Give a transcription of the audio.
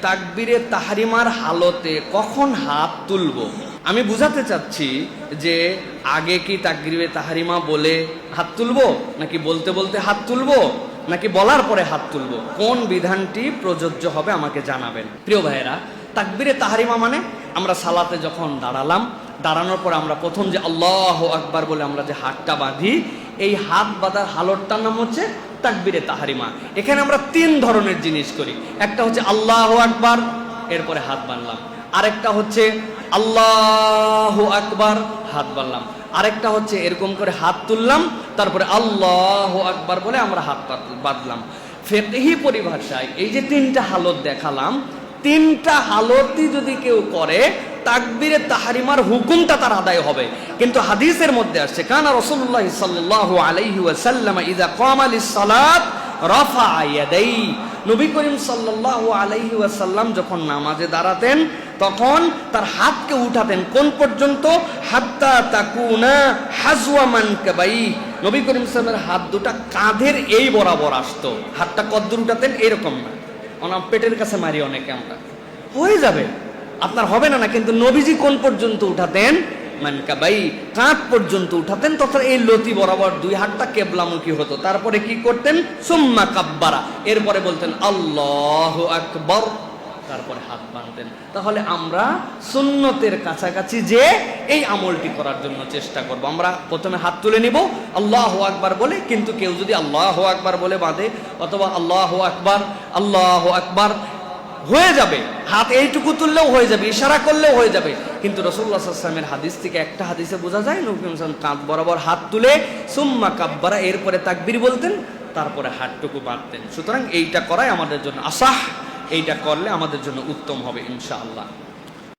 তাকবীরে তাহরিমার হালতে কখন হাত তুলবো? আমি বুঝাতে চাচ্ছি যে আগে কি তাকবীরে তাহরিমা বলে হাত তুলবো, নাকি বলতে বলতে হাত তুলবো, নাকি বলার পরে হাত তুলবো? কোন বিধানটি প্রযোজ্য হবে আমাকে জানাবেন। প্রিয় ভাইয়েরা, তাকবীরে তাহরিমা মানে আমরা সালাতে যখন দাঁড়ালাম, দাঁড়ানোর পর আমরা প্রথম যে আল্লাহু আকবার বলে আমরা যে হাতটা বাঁধি, এই হাত বাঁধার হালতটার নাম হচ্ছে তাকবীরে তাহরিমা। এখানে আমরা তিন ধরনের জিনিস করি। একটা হচ্ছে আল্লাহু আকবার, এরপরে হাত বাঁধলাম। আরেকটা হচ্ছে আল্লাহু আকবার, হাত বাঁধলাম। আরেকটা হচ্ছে এরকম করে হাত তুললাম, তারপরে আল্লাহু আকবার বলে আমরা হাত বাঁধলাম। ফিকহি পরিভাষায় এই যে তিনটা হালত দেখালাম, তিনটা হালতই যদি কেউ করে তাকবীরে তাহরিমার হুকুমটা তার আদায় হবে। কিন্তু হাদিসের মধ্যে আসছে কানা রাসূলুল্লাহ সাল্লাল্লাহু আলাইহি ওয়াসাল্লাম ইযা ক্বামা লিস-সালাত রাফা ইয়াদাইহি, নবী করিম সাল্লাল্লাহু আলাইহি ওয়াসাল্লাম যখন নামাজে দাঁড়াতেন তখন তার হাতকে উঠাতেন কোন পর্যন্ত? হাত্তা তাকুনা হাজওয়া মানকাবাই, নবী করিম সাল্লাল্লাহু হাত দুটা কাঁধের এই বরাবর আসতো। হাতটা কদ্দুর উঠাতেন? এরকম না, ওনার পেটের কাছে মারি অনেকে আমরা, হয়ে যাবে আপনার, হবে না না, কিন্তু নবীজি কোন পর্যন্ত উঠাতেন? মানকাবাই, কাঁধ পর্যন্ত উঠাতেন, তথা এই লতি বরাবর দুই হাতটা কেবলামুখী হতো। তারপরে কি করতেন? সুম্মা কাব্বারা, এরপরে বলতেন আল্লাহু আকবার, তারপরে হাত বাঁধতেন। তাহলে আমরা সুন্নতের কাছাকাছি যে এই আমলটি করার জন্য চেষ্টা করব। আমরা প্রথমে হাত তুলে নিব আল্লাহু আকবার বলে, কিন্তু কেউ যদি আল্লাহু আকবার বলে বাঁধে অথবা আল্লাহু আকবার হয়ে যাবে, হাত এইটুকু তুললেও হয়ে যাবে, ইশারা করলেও হয়ে যাবে। কিন্তু রাসূলুল্লাহ সাল্লাল্লাহু আলাইহি ওয়াসাল্লামের হাদিস থেকে একটা হাদিসে বোঝা যায় নবী সাল্লাল্লাহু কাঁধ বরাবর হাত তুলে সুম্মা কাব্বারা, এরপরে তাকবীর বলতেন, তারপরে হাতটুকু বাঁধতেন। সুতরাং এইটা করাই আমাদের জন্য আসাহ, এইটা করলে আমাদের জন্য উত্তম হবে ইনশাআল্লাহ।